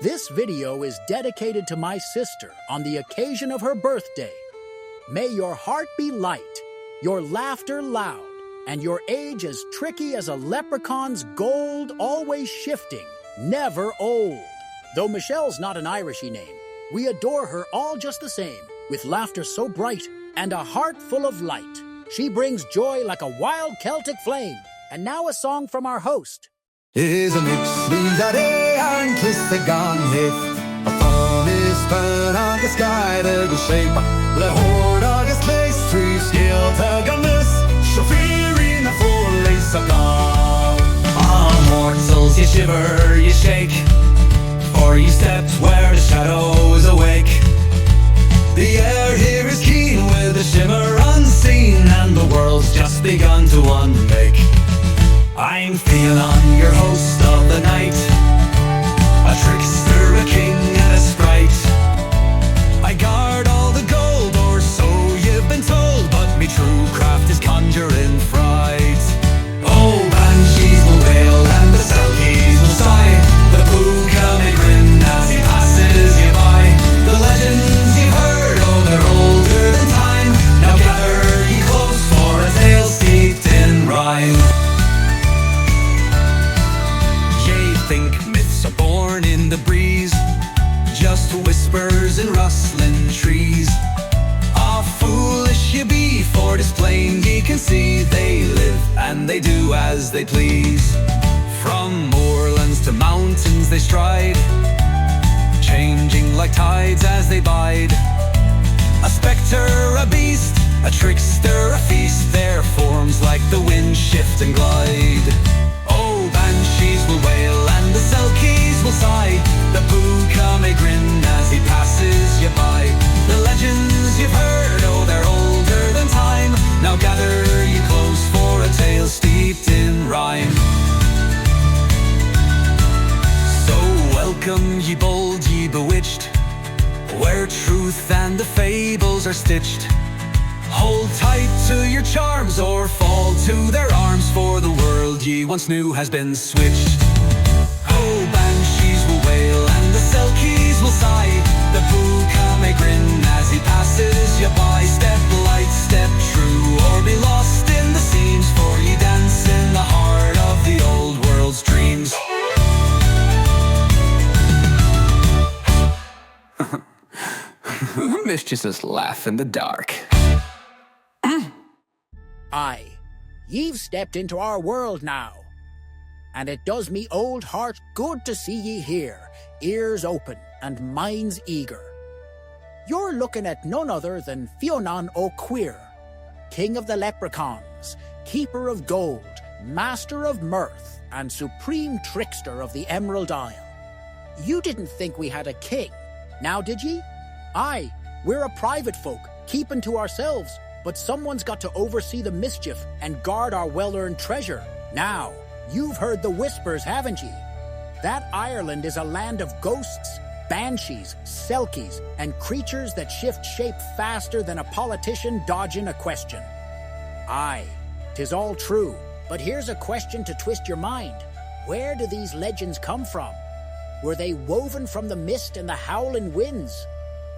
This video is dedicated to my sister on the occasion of her birthday. May your heart be light, your laughter loud, and your age as tricky as a leprechaun's gold, always shifting, never old. Though Michelle's not an Irishy name, we adore her all just the same, with laughter so bright and a heart full of light. She brings joy like a wild Celtic flame. And now a song from our host. Is a misleading and kiss the gun hit. A phone is burn on the sky that will shape. The horde of his place, tree skill to gunness. So fear in the full lace of dawn. Ah, mortals, you shiver, you shake. For you stepped where the shadows awake. The air here is keen with a shimmer unseen, and the world's just begun to unmake. I'm Fionnán, your host of the night, a trickster, a king, and a sprite. I guard all the gold, or so you've been told, but me true craft is conjuring fright. Oh, banshees will wail and the selkies will sigh. The puca may grin as he passes you by. The legends you've heard, oh, they're older than time. Now gather ye close for a tale steeped in rhyme. Think myths are born in the breeze, just whispers in rustling trees. Ah, foolish you be, for this plain ye can see. They live and they do as they please. From moorlands to mountains they stride, changing like tides as they bide. A spectre, a beast, a trickster, a feast. Their forms like the wind shift and glide. Oh, banshees will wail and the selkies will sigh. The puca may grin as he passes you by. The legends you've heard, oh, they're older than time. Now gather ye close for a tale steeped in rhyme. So welcome ye bold, ye bewitched, where truth and the fables are stitched. Hold tight to your charms or fall to their arms, for the world ye once knew has been switched. Oh, banshees will wail and the selkies will sigh. The puca may grin as he passes you by. Step light, step true, or be lost in the seams, for ye dance in the heart of the old world's dreams. Mischievous laugh in the dark. Aye, ye've stepped into our world now, and it does me old heart good to see ye here, ears open and minds eager. You're looking at none other than Fionnán Ó'Cuirre, king of the leprechauns, keeper of gold, master of mirth, and supreme trickster of the Emerald Isle. You didn't think we had a king, now did ye? Aye, we're a private folk, keeping to ourselves, but someone's got to oversee the mischief and guard our well-earned treasure. Now, you've heard the whispers, haven't ye? That Ireland is a land of ghosts, banshees, selkies, and creatures that shift shape faster than a politician dodging a question. Aye, 'tis all true, but here's a question to twist your mind. Where do these legends come from? Were they woven from the mist and the howling winds?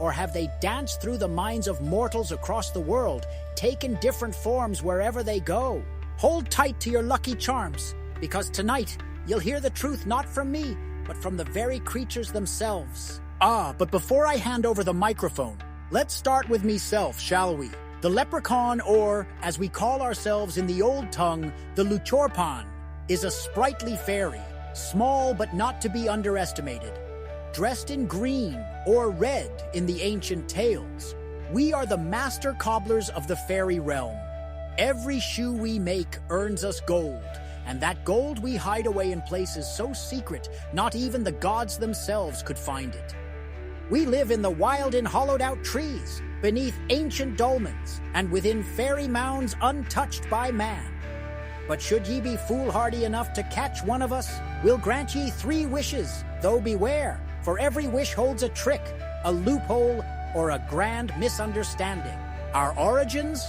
Or have they danced through the minds of mortals across the world, taking different forms wherever they go? Hold tight to your lucky charms, because tonight you'll hear the truth not from me, but from the very creatures themselves. Ah, but before I hand over the microphone, let's start with meself, shall we? The leprechaun, or, as we call ourselves in the old tongue, the Leprechaun, is a sprightly fairy, small but not to be underestimated. Dressed in green or red in the ancient tales, we are the master cobblers of the fairy realm. Every shoe we make earns us gold, and that gold we hide away in places so secret not even the gods themselves could find it. We live in the wild and hollowed-out trees, beneath ancient dolmens, and within fairy mounds untouched by man. But should ye be foolhardy enough to catch one of us, we'll grant ye 3 wishes, though beware, for every wish holds a trick, a loophole, or a grand misunderstanding. Our origins?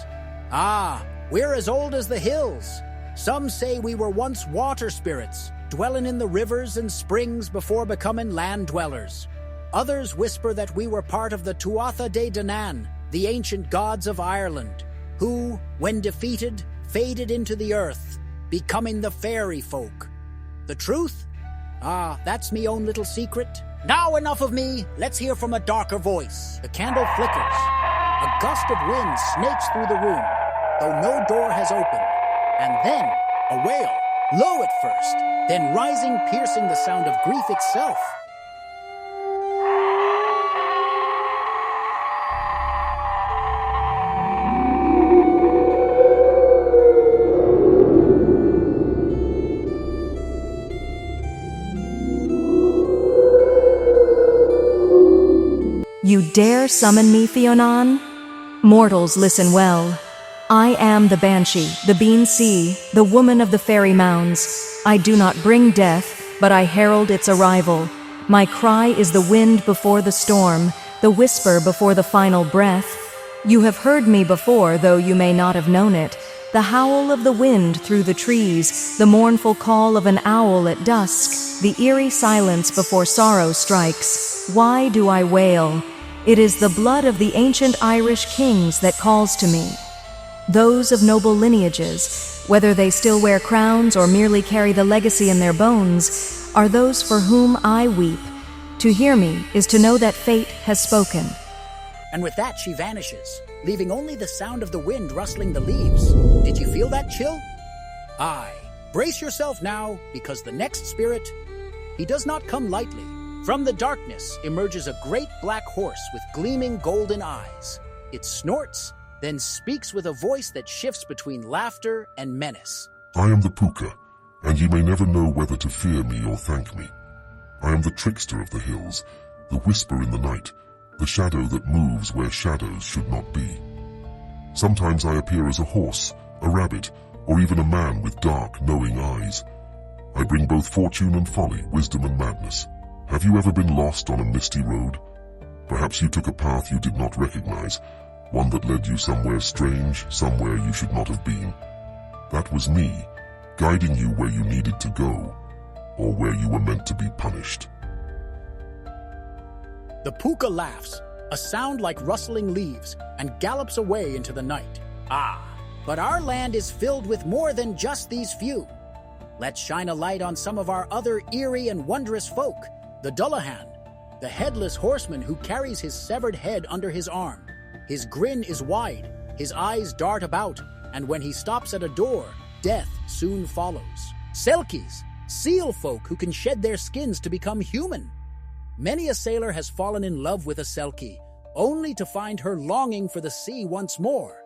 Ah, we're as old as the hills. Some say we were once water spirits, dwellin' in the rivers and springs before becoming land dwellers. Others whisper that we were part of the Tuatha De Danann, the ancient gods of Ireland, who, when defeated, faded into the earth, becoming the fairy folk. The truth? That's me own little secret. Now enough of me, let's hear from a darker voice. The candle flickers. A gust of wind snakes through the room, though no door has opened. And then, a wail, low at first, then rising, piercing the sound of grief itself. You dare summon me, Fionnán? Mortals, listen well. I am the Banshee, the Bean Sea, the woman of the fairy mounds. I do not bring death, but I herald its arrival. My cry is the wind before the storm, the whisper before the final breath. You have heard me before, though you may not have known it. The howl of the wind through the trees, the mournful call of an owl at dusk, the eerie silence before sorrow strikes. Why do I wail? It is the blood of the ancient Irish kings that calls to me. Those of noble lineages, whether they still wear crowns or merely carry the legacy in their bones, are those for whom I weep. To hear me is to know that fate has spoken. And with that she vanishes, leaving only the sound of the wind rustling the leaves. Did you feel that chill? Aye. Brace yourself now, because the next spirit, he does not come lightly. From the darkness emerges a great black horse with gleaming golden eyes. It snorts, then speaks with a voice that shifts between laughter and menace. I am the Púca, and ye may never know whether to fear me or thank me. I am the trickster of the hills, the whisper in the night, the shadow that moves where shadows should not be. Sometimes I appear as a horse, a rabbit, or even a man with dark, knowing eyes. I bring both fortune and folly, wisdom and madness. Have you ever been lost on a misty road? Perhaps you took a path you did not recognize, one that led you somewhere strange, somewhere you should not have been. That was me, guiding you where you needed to go, or where you were meant to be punished. The puca laughs, a sound like rustling leaves, and gallops away into the night. But our land is filled with more than just these few. Let's shine a light on some of our other eerie and wondrous folk. The Dullahan, the headless horseman who carries his severed head under his arm. His grin is wide, his eyes dart about, and when he stops at a door, death soon follows. Selkies, seal folk who can shed their skins to become human. Many a sailor has fallen in love with a Selkie, only to find her longing for the sea once more.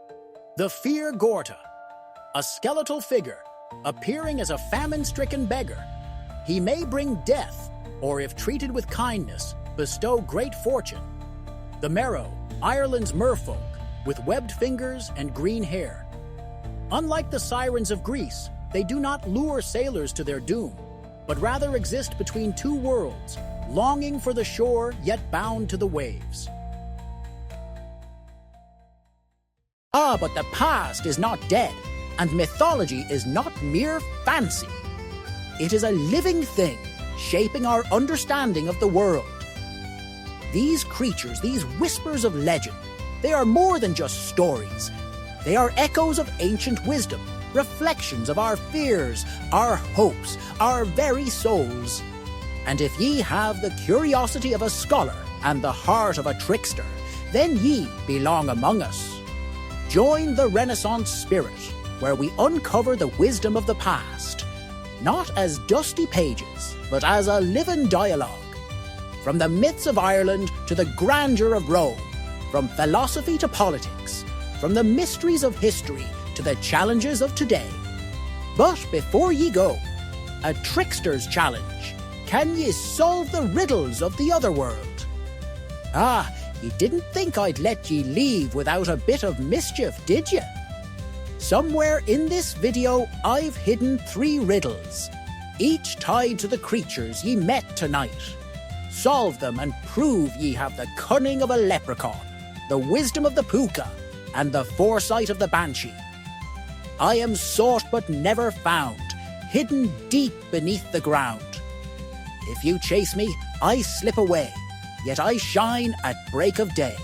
The Fear Gorta, a skeletal figure, appearing as a famine-stricken beggar. He may bring death, or if treated with kindness, bestow great fortune. The Merrow, Ireland's merfolk, with webbed fingers and green hair. Unlike the sirens of Greece, they do not lure sailors to their doom, but rather exist between two worlds, longing for the shore yet bound to the waves. But the past is not dead, and mythology is not mere fancy. It is a living thing, shaping our understanding of the world. These creatures, these whispers of legend, they are more than just stories. They are echoes of ancient wisdom, reflections of our fears, our hopes, our very souls. And if ye have the curiosity of a scholar and the heart of a trickster, then ye belong among us. Join the Renaissance spirit, where we uncover the wisdom of the past, not as dusty pages, but as a living dialogue. From the myths of Ireland to the grandeur of Rome, from philosophy to politics, from the mysteries of history to the challenges of today. But before ye go, a trickster's challenge. Can ye solve the riddles of the other world? Ye didn't think I'd let ye leave without a bit of mischief, did ye? Somewhere in this video, I've hidden 3 riddles, each tied to the creatures ye met tonight. Solve them and prove ye have the cunning of a leprechaun, the wisdom of the puca, and the foresight of the banshee. I am sought but never found, hidden deep beneath the ground. If you chase me, I slip away, yet I shine at break of day.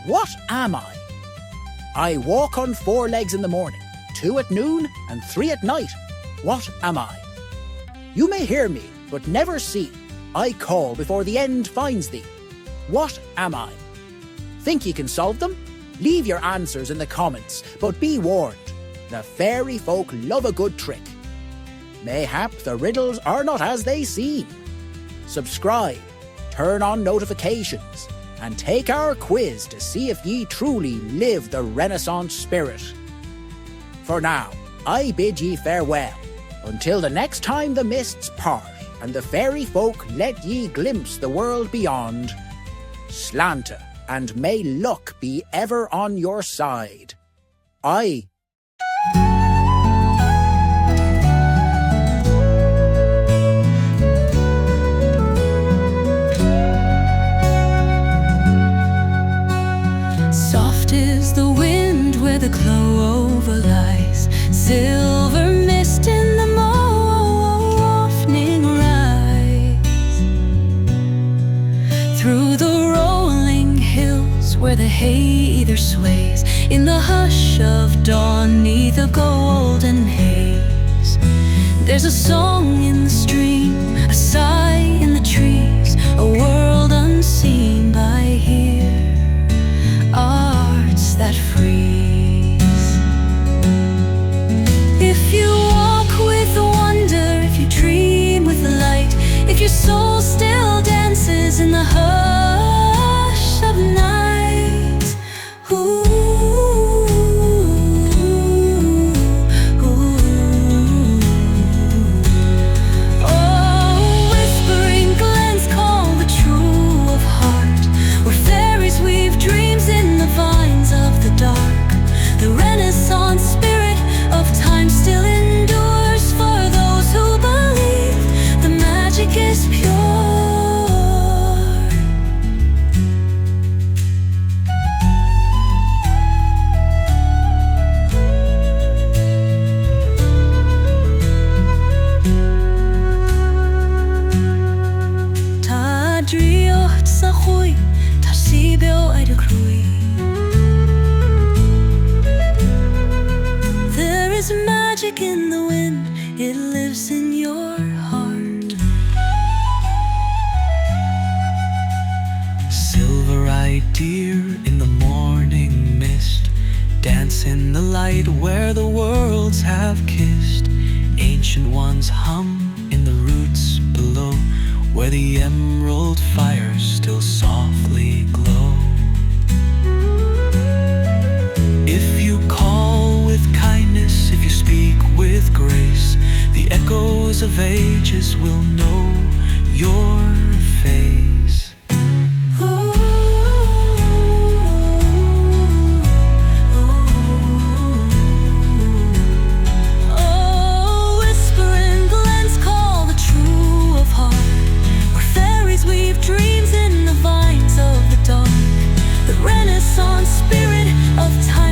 What am I? I walk on 4 legs in the morning, 2 at noon, and 3 at night. What am I? You may hear me, but never see. I call before the end finds thee. What am I? Think ye can solve them? Leave your answers in the comments, but be warned, the fairy folk love a good trick. Mayhap the riddles are not as they seem. Subscribe, turn on notifications, and take our quiz to see if ye truly live the Renaissance spirit. For now, I bid ye farewell, until the next time the mists part and the fairy folk let ye glimpse the world beyond. Slanta, and may luck be ever on your side. Aye. Soft is the wind where the clover lies, silver mist in the morning rise. Through the rolling hills where the hay either sways, in the hush of dawn neath the golden haze. There's a song in the stream, a sigh in the trees, a world unseen by here, arts that freeze. If you walk with wonder, if you dream with light, if your soul still dances in the hush of night, ooh, oh, whispering glens call the true of heart, where fairies weave dreams in the vines of the dark. The Renaissance spirit of time still endures for those who believe the magic is pure. Ta drio sa hui, ta sibio ai de crui. There is magic in the wind, it lives in your heart. Silver-eyed deer in the morning mist, dance in the light where the worlds have kissed. Ancient ones hum in the roots below, where the emerald fires still softly glow. If you call with kindness, if you speak with grace, the echoes of ages will know your face. Oh, whispering glens call the true of heart, where fairies weave dreams in the vines of the dark. The Renaissance spirit of time